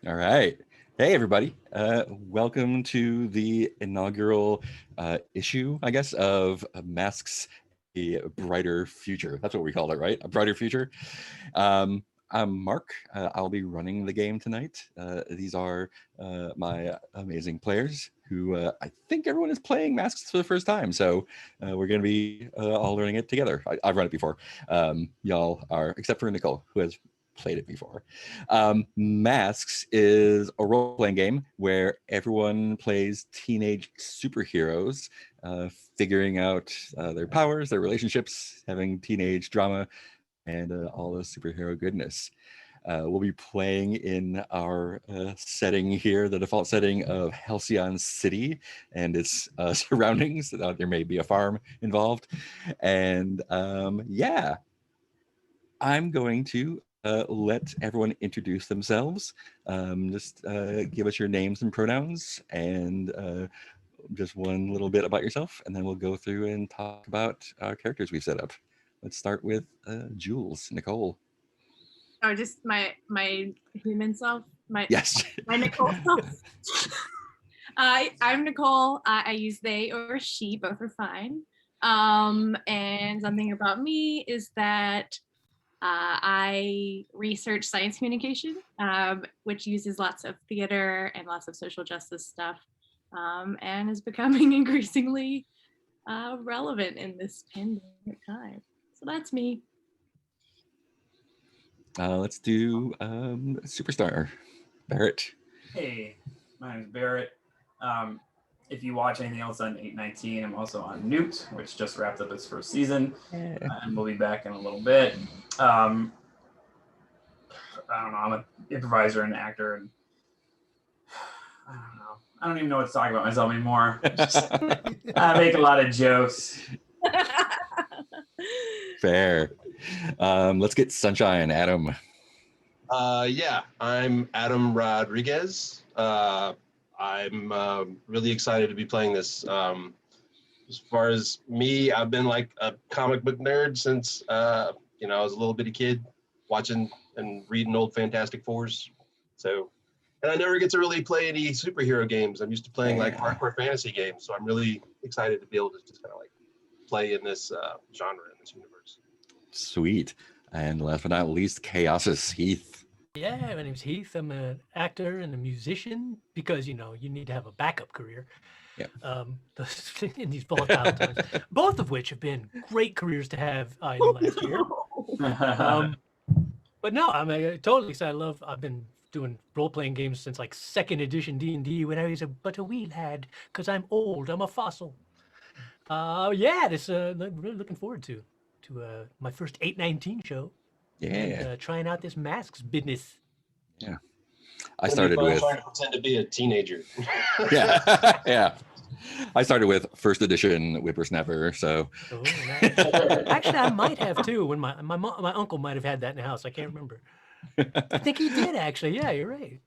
All right. Hey, everybody. Welcome to the inaugural issue, I guess, of Masks a Brighter Future. That's what we call it, right? A Brighter Future. Um, I'm Mark. I'll be running the game tonight. These are my amazing players who I think everyone is playing Masks for the first time. So we're going to be all learning it together. I've run it before. Y'all are, except for Nicole, who has played it before. Masks is a role playing game where everyone plays teenage superheroes, figuring out their powers, their relationships, having teenage drama, and all the superhero goodness. We'll be playing in our setting here, the default setting of Halcyon City and its surroundings. There may be a farm involved. And yeah, I'm going to let everyone introduce themselves. Just give us your names and pronouns and just one little bit about yourself, and then we'll go through and talk about our characters we've set up. Let's start with Jules. Nicole. Oh, just my human self, Yes. my Nicole self. I'm Nicole. I use they or she, both are fine. And something about me is that I research science communication, which uses lots of theater and lots of social justice stuff, and is becoming increasingly relevant in this pandemic time. So that's me. Let's do Superstar. Barrett. Hey, my name's Barrett. Um, if you watch anything else on 819, I'm also on Newt, which just wrapped up its first season, and we'll be back in a little bit. I don't know. I'm an improviser and actor, and I don't know. I don't even know what to talk about myself anymore. I make a lot of jokes. Fair. Let's get Sunshine. Adam. Yeah, I'm Adam Rodriguez. I'm really excited to be playing this. As far as me, I've been like a comic book nerd since I was a little bitty kid, watching and reading old Fantastic Fours. So, and I never get to really play any superhero games. I'm used to playing like hardcore fantasy games. So I'm really excited to be able to just kind of like play in this genre, in this universe. Sweet. And last but not least, Chaosis. Heath. Yeah, my name's Heath. I'm an actor and a musician because you need to have a backup career. Yep. In these volatile times, both of which have been great careers to have in the last year. But no, I'm totally excited. I've been doing role playing games since like second edition D&D when I was but a wee lad because I'm old. I'm a fossil. Yeah, this really looking forward to my first 819 show. Yeah. And trying out this masks business. Yeah. I started with trying to pretend to be a teenager. Yeah. Yeah. I started with first edition Whippersnapper, so actually I might have too. When my uncle might have had that in the house. I can't remember. I think he did actually. Yeah, you're right.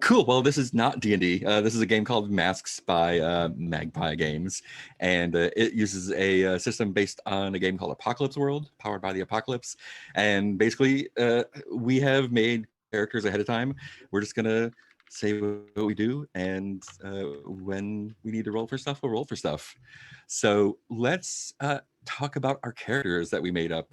Cool. Well, this is not D&D. This is a game called Masks by Magpie Games, and it uses a system based on a game called Apocalypse World, powered by the Apocalypse. And basically, we have made characters ahead of time. We're just gonna say what we do, and when we need to roll for stuff, we'll roll for stuff. So let's talk about our characters that we made up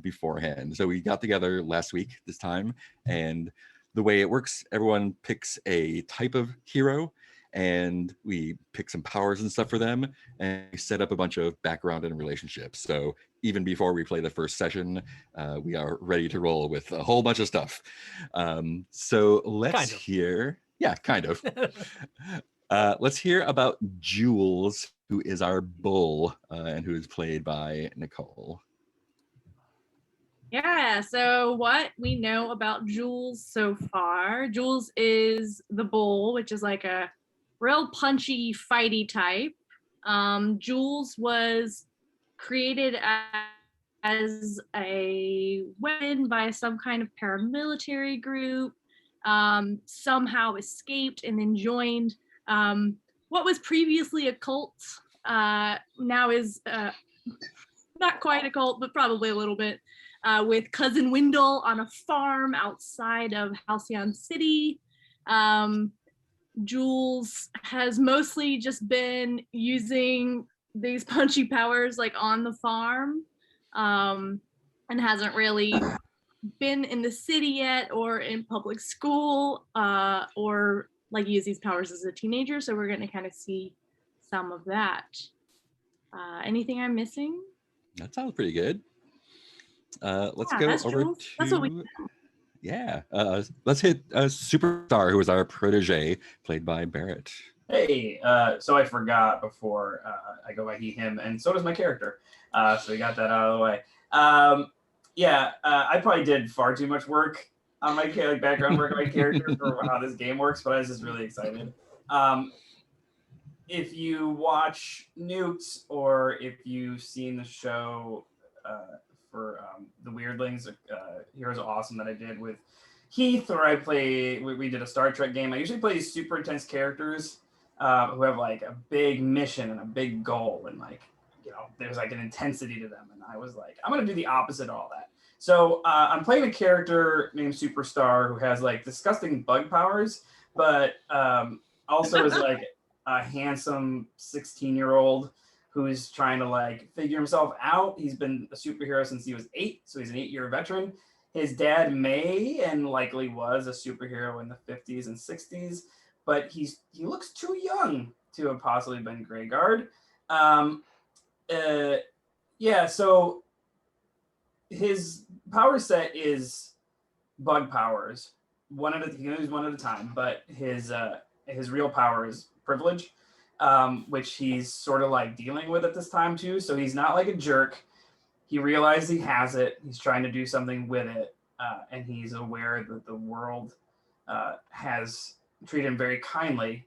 beforehand. So we got together last week this time, and the way it works, everyone picks a type of hero, and we pick some powers and stuff for them, and we set up a bunch of background and relationships. So even before we play the first session, we are ready to roll with a whole bunch of stuff. So let's hear. Yeah, kind of. Let's hear about Jules, who is our bull and who is played by Nicole. Yeah, so what we know about Jules so far, Jules is the bull, which is like a real punchy, fighty type. Jules was created as a weapon by some kind of paramilitary group, somehow escaped and then joined what was previously a cult, now is not quite a cult, but probably a little bit, with Cousin Wendell on a farm outside of Halcyon City. Jules has mostly just been using these punchy powers like on the farm, and hasn't really been in the city yet or in public school, or like use these powers as a teenager. So we're going to kind of see some of that. Anything I'm missing? That sounds pretty good. Let's Yeah, go that's over Jules. That's what we to yeah. Let's hit Superstar, who is our protege, played by Barrett. Hey, so I forgot before I go by he, him, and so does my character. So we got that out of the way. I probably did far too much work on my background work on my character for how this game works, but I was just really excited. If you watch Newt, or if you've seen the show for the Weirdlings, Heroes of Awesome that I did with Heath, or we did a Star Trek game. I usually play these super intense characters who have like a big mission and a big goal, and there's like an intensity to them. And I was like, I'm gonna do the opposite of all that. So I'm playing a character named Superstar who has like disgusting bug powers, but also is like a handsome 16-year-old who's trying to like figure himself out. He's been a superhero since he was 8, so he's an 8-year veteran. His dad may and likely was a superhero in the 50s and 60s, but he looks too young to have possibly been Greyguard. So his power set is bug powers. He can use one at a time, but his real power is privilege, which he's sort of like dealing with at this time too. So he's not like a jerk. He realizes he has it. He's trying to do something with it, and he's aware that the world has treated him very kindly,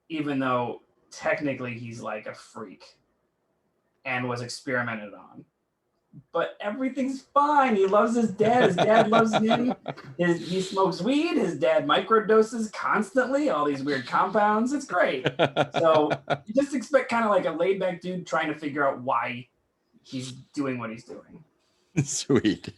even though technically he's like a freak and was experimented on. But everything's fine. He loves his dad. His dad loves him. He smokes weed. His dad microdoses constantly, all these weird compounds. It's great. So you just expect kind of like a laid back dude trying to figure out why he's doing what he's doing. Sweet.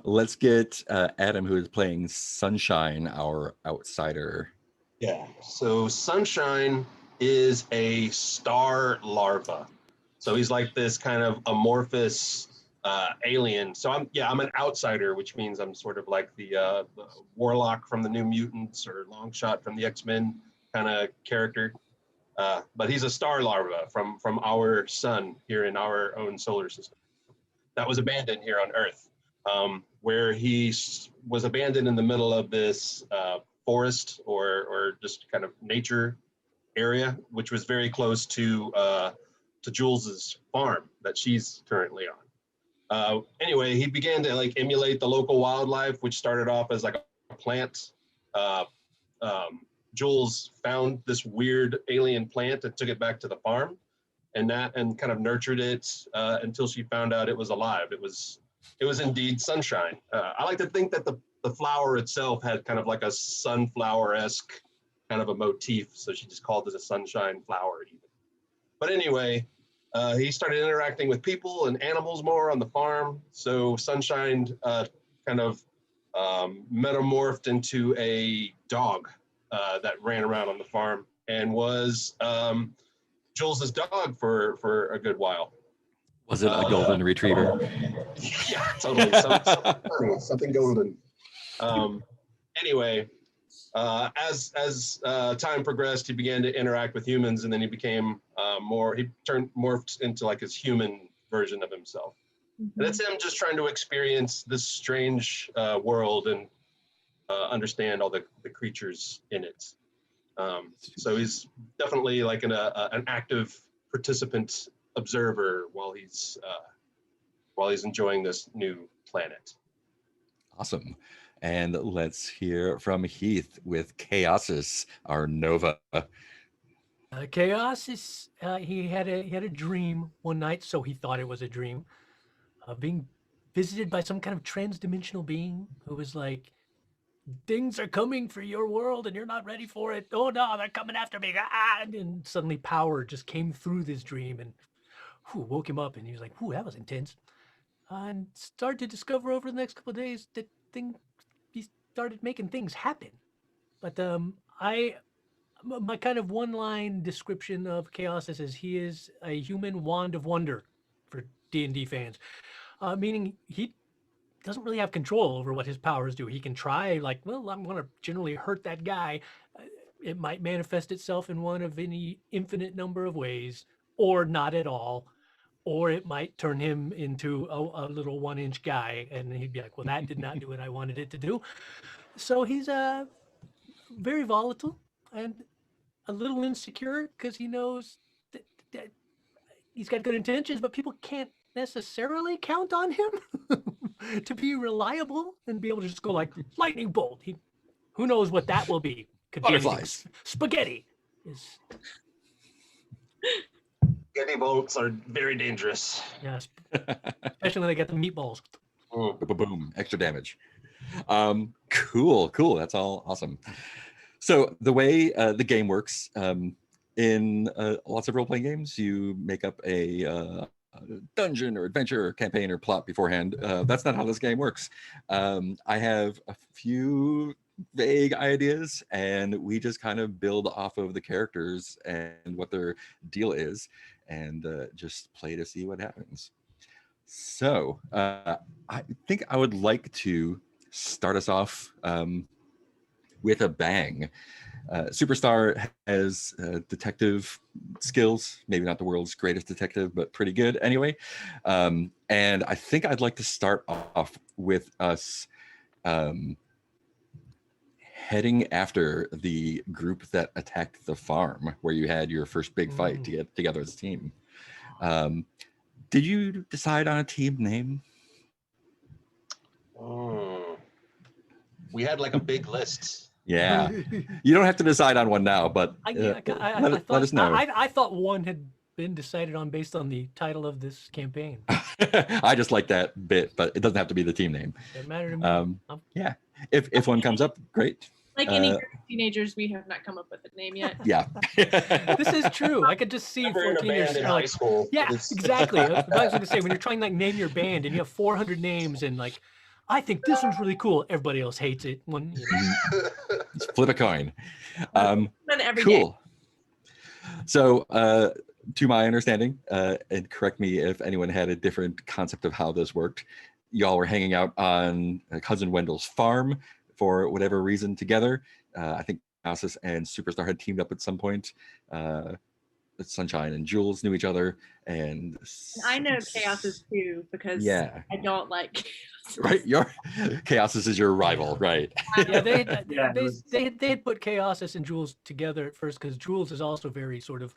Let's get Adam, who is playing Sunshine, our outsider. Yeah. So Sunshine is a star larva. So he's like this kind of amorphous alien. So I'm an outsider, which means I'm sort of like the Warlock from the New Mutants or Longshot from the X-Men kind of character. But he's a star larva from our sun here in our own solar system that was abandoned here on Earth, where he was abandoned in the middle of this forest or just kind of nature area, which was very close to Jules's farm that she's currently on. Anyway, he began to like emulate the local wildlife, which started off as like a plant. Jules found this weird alien plant and took it back to the farm, and kind of nurtured it until she found out it was alive. It was indeed Sunshine. I like to think that the flower itself had kind of like a sunflower-esque kind of a motif, so she just called it a sunshine flower even. But anyway, he started interacting with people and animals more on the farm. So Sunshine kind of metamorphed into a dog that ran around on the farm and was Jules's dog for a good while. Was it a golden retriever? Yeah, totally. Something golden. Anyway, as time progressed, he began to interact with humans, and then he became morphed into like his human version of himself. Mm-hmm. And that's him just trying to experience this strange world and understand all the creatures in it. So he's definitely like an active participant observer while he's enjoying this new planet. Awesome. And let's hear from Heath with Chaosis, our Nova. Chaos he had a dream one night, so he thought it was a dream, being visited by some kind of trans-dimensional being who was like, things are coming for your world and you're not ready for it. Oh no, they're coming after me. And suddenly power just came through this dream and woke him up, and he was like, "Whew, that was intense." And started to discover over the next couple of days that he started making things happen. But my kind of one-line description of Chaosis is he is a human wand of wonder for D&D fans, meaning he doesn't really have control over what his powers do. He can try, like, well, I'm going to generally hurt that guy. It might manifest itself in one of any infinite number of ways, or not at all. Or it might turn him into a little 1-inch guy, and he'd be like, well, that did not do what I wanted it to do. So he's very volatile and a little insecure because he knows that he's got good intentions, but people can't necessarily count on him to be reliable and be able to just go like lightning bolt. Who knows what that will be? Could be anything. Butterflies. Spaghetti is Spaghetti bolts are very dangerous. yeah, especially when they get the meatballs. Boom, extra damage. Cool. That's all awesome. So the way the game works, in lots of role-playing games, you make up a dungeon or adventure or campaign or plot beforehand. That's not how this game works. I have a few vague ideas, and we just kind of build off of the characters and what their deal is, and just play to see what happens. So I think I would like to start us off with a bang. Superstar has detective skills, maybe not the world's greatest detective, but pretty good anyway. And I think I'd like to start off with us heading after the group that attacked the farm where you had your first big fight to get together as a team. Did you decide on a team name? We had like a big list. Yeah, you don't have to decide on one now, but let us know. I thought one had been decided on based on the title of this campaign. I just like that bit, but it doesn't have to be the team name. Doesn't matter to me. Yeah, if one comes up, great. Like any group of teenagers, we have not come up with a name yet. Yeah. This is true. I could just see Never in a 14 band years in like, high school. yeah, It's- exactly. I was going to say, when you're trying to like name your band and you have 400 names and like, I think this one's really cool. Everybody else hates it. Just flip a coin. Then every day. Cool. So, to my understanding, and correct me if anyone had a different concept of how this worked, y'all were hanging out on Cousin Wendell's farm for whatever reason together. I think Chaosis and Superstar had teamed up at some point. Sunshine and Jules knew each other, and I know Chaosis too because yeah, I don't like Chaosis. right. Your Chaosis is your rival, right? Yeah, they was- had put Chaosis and Jules together at first because Jules is also very sort of,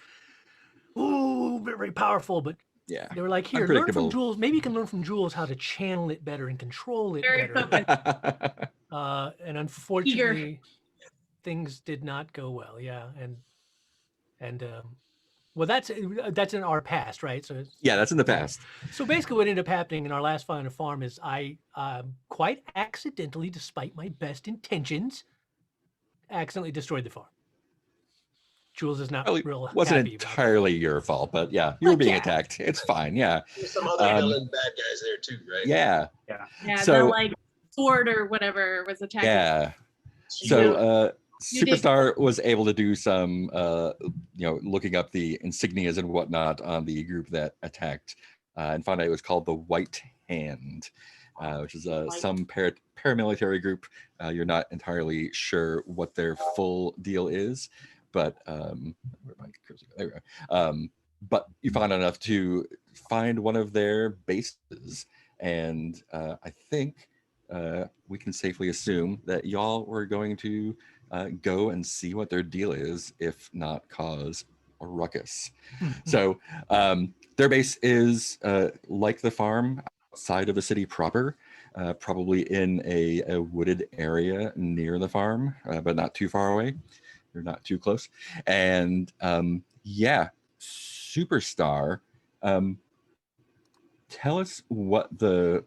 very powerful, but Yeah. they were like, here, learn from Unpredictable. Jules. Maybe you can learn from Jules how to channel it better and control it Very better. And unfortunately, things did not go well. Yeah, and well, that's in our past, right? So Yeah, that's in the past. so basically, what ended up happening in our last fight on a farm is I quite accidentally, despite my best intentions, accidentally destroyed the farm. Jules is not Probably real wasn't happy about it. entirely your fault, but yeah, you were Like, being yeah. attacked. It's fine. Yeah. There's some other Helen bad guys there too, right? Yeah. Yeah, So- the like sword or whatever was attacking. Yeah. So, So You did- Superstar was able to do some looking up the insignias and whatnot on the group that attacked, and found out it was called the White Hand, which is some paramilitary group. You're not entirely sure what their full deal is, but where my cursor go? There we go. But you found out enough to find one of their bases, and I think we can safely assume that y'all were going to go and see what their deal is, if not cause a ruckus. So their base is like the farm, outside of the city proper, probably in a wooded area near the farm, but not too far away. They're not too close. And yeah, Superstar, tell us what the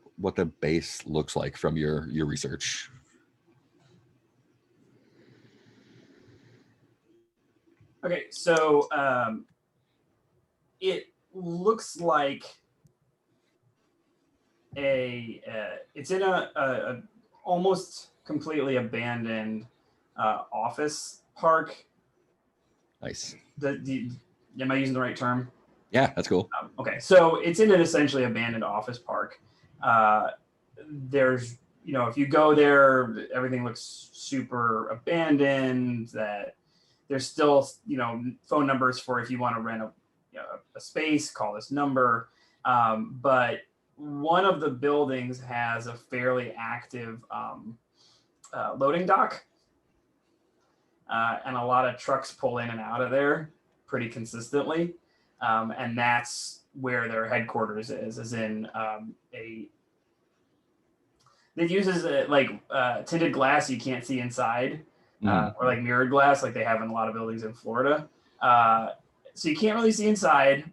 base looks like from your research. Okay, so looks like it's in a almost completely abandoned office park. Nice. Am I using the right term? Yeah, that's cool. Okay, so it's in an essentially abandoned office park. There's, if you go there, everything looks super abandoned. That there's still, phone numbers for if you want to rent a space, call this number. But one of the buildings has a fairly active loading dock, and a lot of trucks pull in and out of there pretty consistently. And that's where their headquarters is in it uses tinted glass you can't see inside, or like mirrored glass like they have in a lot of buildings in Florida. So you can't really see inside,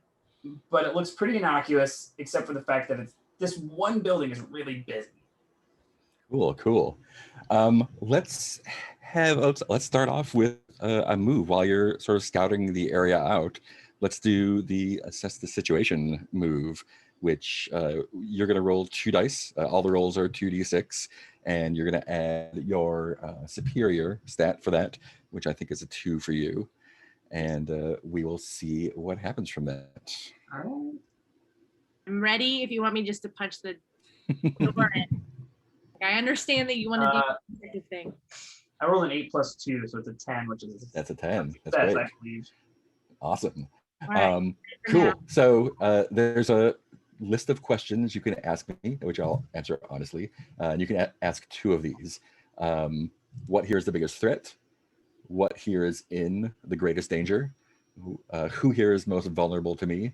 but it looks pretty innocuous except for the fact that this one building is really busy. Cool. Let's start off with a move while you're sort of scouting the area out. Let's do the assess the situation move, which you're going to roll 2 dice. All the rolls are 2d6, and you're going to add your superior stat for that, which I think is a 2 for you. And we will see what happens from that. All right. I'm ready if you want me just to punch the door in. I understand that you want to do the thing. I rolled an 8 + 2, so it's a 10, which is That's a 10. That's I great. believe. Awesome. All right, Cool. So there's a list of questions you can ask me, which I'll answer honestly. And you can ask 2 of these. What here is the biggest threat? What here is in the greatest danger? Who here is most vulnerable to me?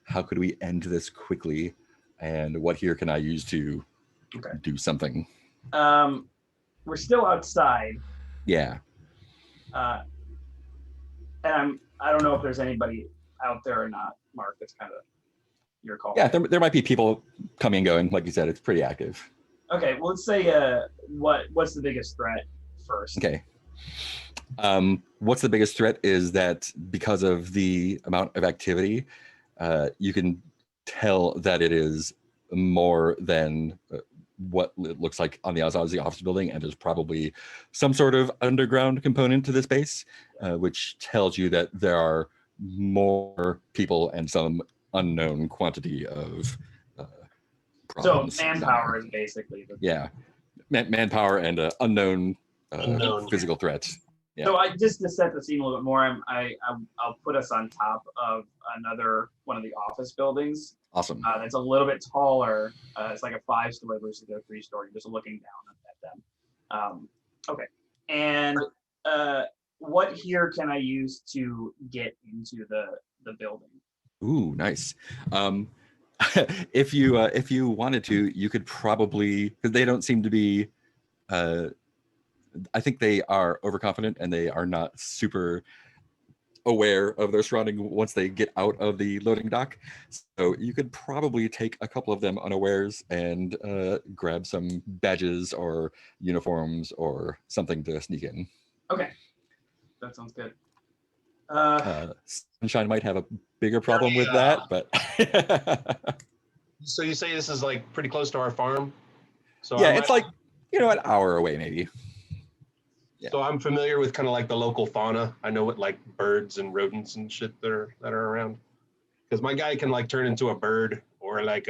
How could we end this quickly? And what here can I use to do something? We're still outside. Yeah. And I don't know if there's anybody out there or not, Mark. That's kind of your call. Yeah, there might be people coming and going. Like you said, it's pretty active. Okay, well, let's say what's the biggest threat first? Okay. What's the biggest threat is that because of the amount of activity, you can tell that it is more than what it looks like on the outside of the office building, and there's probably some sort of underground component to this base, which tells you that there are more people and some unknown quantity of problems. So manpower is basically manpower and unknown physical threats. Yeah. So just to set the scene a little bit more, I'll put us on top of another one of the office buildings. Awesome. That's a little bit taller. It's like a 5-story versus a 3-story, just looking down at them. Okay. And what here can I use to get into the building? Ooh, nice. If you wanted to, you could probably, because they don't seem to be I think they are overconfident and they are not super aware of their surrounding once they get out of the loading dock. So you could probably take a couple of them unawares and grab some badges or uniforms or something to sneak in. Okay, that sounds good. Sunshine might have a bigger problem with that, but So you say this is like pretty close to our farm? So yeah, it's like, an hour away maybe. Yeah. So I'm familiar with kind of like the local fauna. I know what like birds and rodents and shit that are around. Because my guy can like turn into a bird or like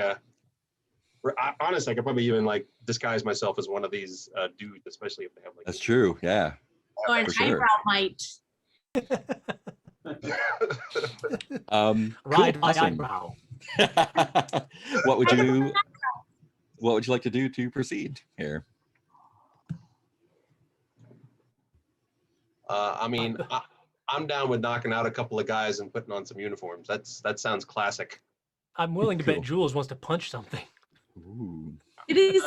honestly, I could probably even like disguise myself as one of these dudes, especially if they have like. That's true. Yeah. Or an eyebrow mite. Ride my awesome. eyebrow. What would you like to do to proceed here? I'm down with knocking out a couple of guys and putting on some uniforms. That sounds classic. I'm willing to Cool. bet Jules wants to punch something. Ooh. It is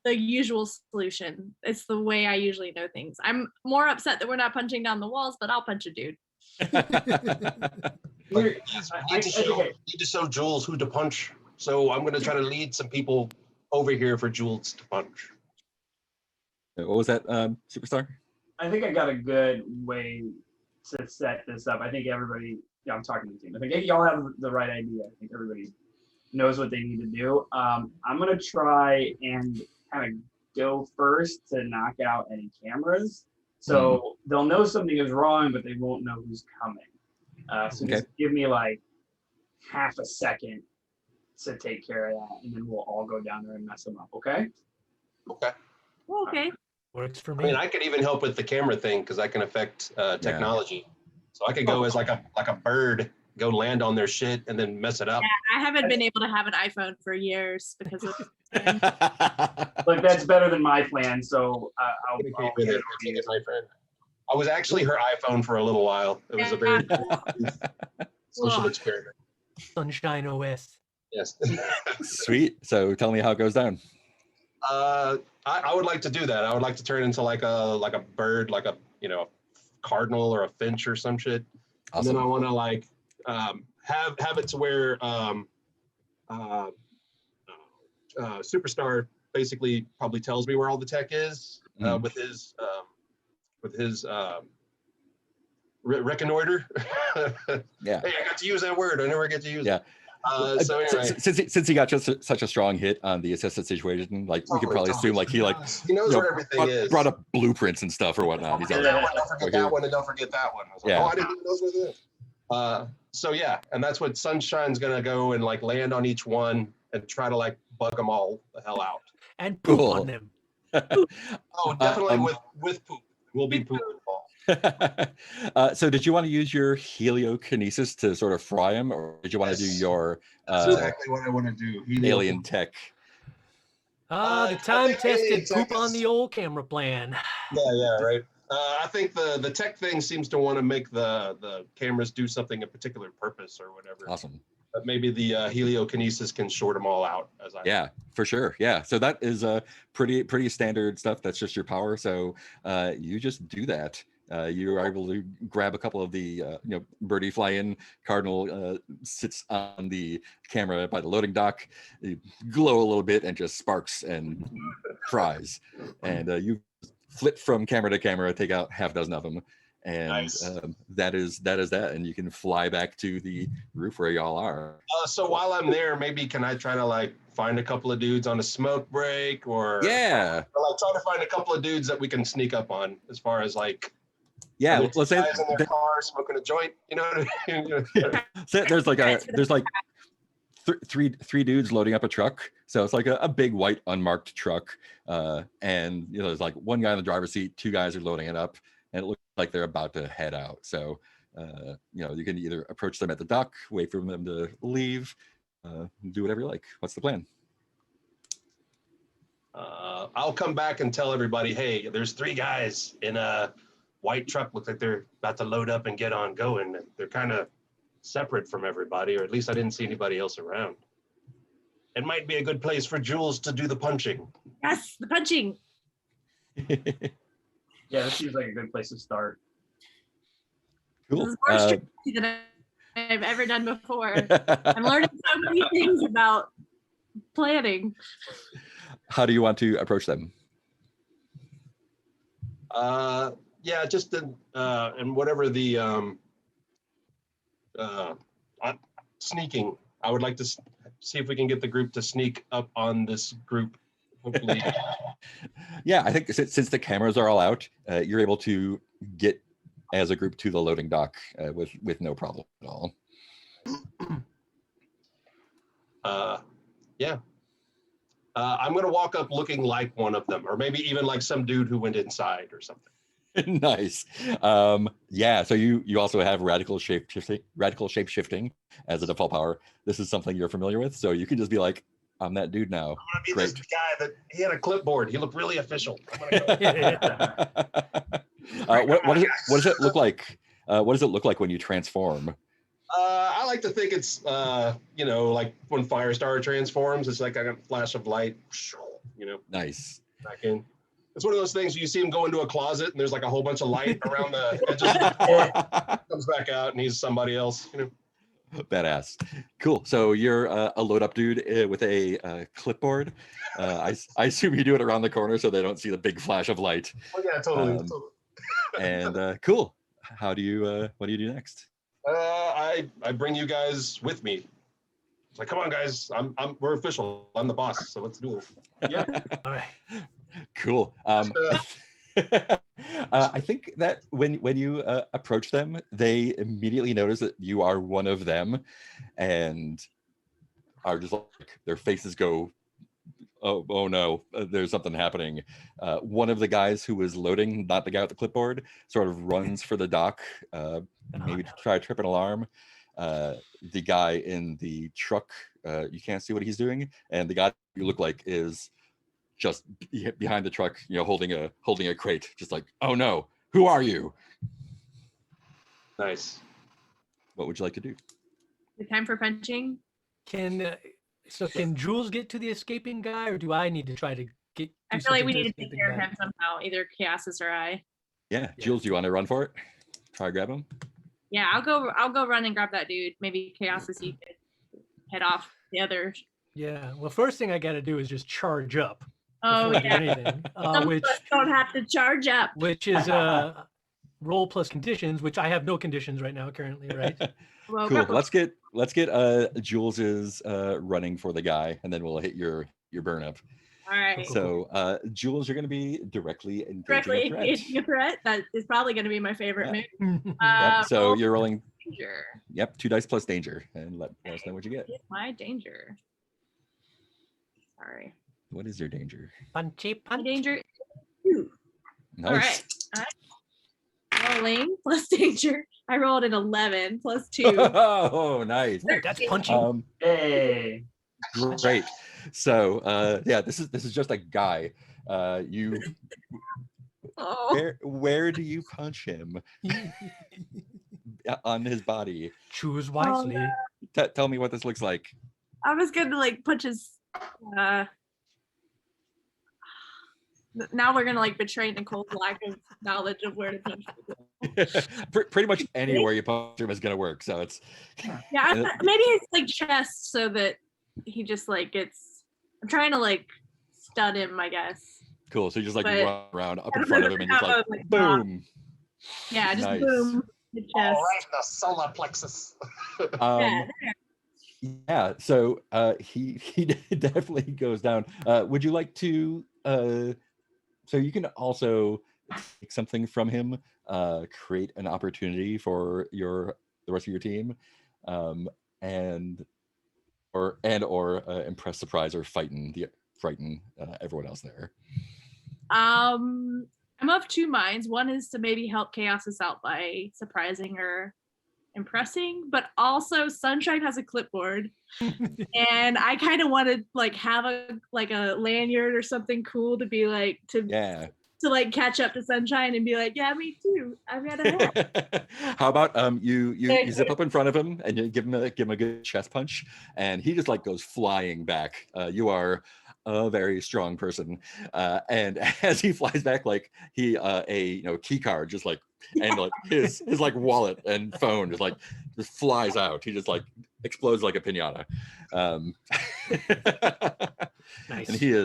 the usual solution. It's the way I usually know things. I'm more upset that we're not punching down the walls, but I'll punch a dude. We need to show Jules who to punch. So I'm going to try to lead some people over here for Jules to punch. What was that, Superstar? I think I got a good way to set this up. I think everybody I'm talking to the team. I think y'all have the right idea. I think everybody knows what they need to do. I'm gonna try and kind of go first to knock out any cameras. So they'll know something is wrong, but they won't know who's coming. So just give me like half a second to take care of that, and then we'll all go down there and mess them up. Okay? Okay. Okay. Works for I me. mean, I could even help with the camera thing because I can affect technology. So I could go as like a bird, go land on their shit and then mess it up. I haven't been able to have an iPhone for years because of Look, that's better than my plan. So I'll With it, my friend. I was actually her iPhone for a little while. It was a very social Cool. experiment. Sunshine OS. Yes. Sweet. So tell me how it goes down. I would like to do that. I would like to turn into like a bird, like a cardinal or a finch or some shit. Awesome. And then I want to like have it to where Superstar basically probably tells me where all the tech is with his reconnoiter. Yeah. Hey, I got to use that word. I never get to use it. So anyway, since he got just such a strong hit on the assisted situation, like we could probably assume like he knows where everything is. brought up blueprints and stuff or whatnot. He's Don't like, forget that one, and don't forget that one. I was like, Yeah. I didn't know those were there. So yeah, and that's what Sunshine's gonna go and like land on each one and try to like bug them all the hell out. And poop Cool. on them. Oh, definitely with poop. Will be poop involved. So did you want to use your heliokinesis to sort of fry him, or did you want to do your That's exactly what I want to do. alien tech? The time-tested hey, poop on the old camera plan. Yeah, right. I think the tech thing seems to want to make the cameras do something a particular purpose or whatever. Awesome. But maybe the heliokinesis can short them all out. Yeah, for sure. Yeah, so that is pretty standard stuff. That's just your power. So you just do that. You are able to grab a couple of the birdie fly in. Cardinal sits on the camera by the loading dock, you glow a little bit and just sparks and fries, and you flip from camera to camera, take out half a dozen of them, and Nice. that is that, and you can fly back to the roof where y'all are. So while I'm there, maybe can I try to like find a couple of dudes on a smoke break or Yeah, or like try to find a couple of dudes that we can sneak up on as far as like yeah. the Let's say guys in their car smoking a joint, you know what I mean? so there's like three dudes loading up a truck, so it's like a big white unmarked truck, and there's like one guy in the driver's seat, two guys are loading it up, and it looks like they're about to head out. So you can either approach them at the dock, wait for them to leave, do whatever you like. What's the plan? I'll come back and tell everybody, hey, there's three guys in a white truck. Looks like they're about to load up and get on going. They're kind of separate from everybody, or at least I didn't see anybody else around. It might be a good place for Jules to do the punching. Yes, the punching. Yeah, this seems like a good place to start. This Cool. is more strategy than I've ever done before. I'm learning so many things about planning. How do you want to approach them? Yeah, just and whatever the sneaking. I would like to see if we can get the group to sneak up on this group. Hopefully, Yeah, I think since the cameras are all out, you're able to get as a group to the loading dock with no problem at all. Yeah. I'm gonna walk up looking like one of them, or maybe even like some dude who went inside or something. Nice. Yeah, so you also have radical shape shifting as a default power. This is something you're familiar with, so you can just be like, I'm that dude now. I'm gonna be Great. this guy that he had a clipboard. He looked really official. I'm gonna go. What does it look like? What does it look like when you transform? I like to think it's like when Firestar transforms, it's like a flash of light, Nice. back in. It's one of those things you see him go into a closet and there's like a whole bunch of light around the edges of the floor. Comes back out and he's somebody else. Badass. Cool. So you're a load up dude with a clipboard. I assume you do it around the corner so they don't see the big flash of light. Oh yeah, totally. And cool. How do you what do you do next? I bring you guys with me. It's like, come on, guys. We're official. I'm the boss. So let's do it. Yeah. All right. Cool. I think that when you approach them, they immediately notice that you are one of them, and are just like, their faces go, oh no, there's something happening. One of the guys who was loading, not the guy with the clipboard, sort of runs for the dock, maybe to try to trip an alarm. The guy in the truck, you can't see what he's doing, and the guy you look like is just behind the truck, holding a crate, just like, oh no, who are you? Nice. What would you like to do? The time for punching. Can Jules get to the escaping guy, or do I need to try to get? I do feel like something we to need to escape take the care of guy? him somehow, either Chaosis or I. Yeah, Yeah. Jules, do you want to run for it? Try to grab him. Yeah, I'll go run and grab that dude. Maybe Chaosis, you could head off the other. Yeah. Well, first thing I got to do is just charge up. Oh before I do yeah, anything, some of which us don't have to charge up. is roll plus conditions, which I have no conditions right now currently, right? Well, Cool. couple- Let's get Jules's running for the guy, and then we'll hit your burn up. All right. Cool. So Jules, you're going to be directly engaging Directly a threat. engaging a threat. That is probably going to be my favorite Yeah. move. Yep, so roll you're rolling. danger. Yep, 2 dice plus danger, and let us know what you get. My danger. Sorry. What is your danger? Punchy My punch. danger. Two. Nice. All right. Rolling plus danger. I rolled an 11 plus 2. Oh, nice. Oh, that's punching. Hey. Great. So yeah, this is just a guy. You Oh, where do you punch him? On his body. Choose wisely. Tell me what this looks like. I was going to like punch his. Now we're gonna like betray Nicole's lack of knowledge of where to punch people. Pretty much anywhere you punch him is gonna work. So it's Yeah, maybe it's like chest so that he just like gets. I'm trying to like stun him, I guess. cool. So you just like But- run around up in front of him and just like boom. Yeah, just Nice. boom. The chest. All right, the solar plexus. Yeah, Yeah, so he definitely goes down. Would you like to so you can also take something from him, create an opportunity for the rest of your team, and or impress, surprise, or frighten everyone else there. I'm of two minds. One is to maybe help Chaosis out by surprising or impressing, but also Sunshine has a clipboard, and I kind of want to like have a lanyard or something cool to be like Yeah. to like catch up to Sunshine and be like, yeah, me too. I've got a hat. How about you zip up in front of him and you give him a good chest punch, and he just like goes flying back. You are a very strong person, and as he flies back, like he a key card just like and like his like wallet and phone just flies out. He just like explodes like a piñata. Nice. And he is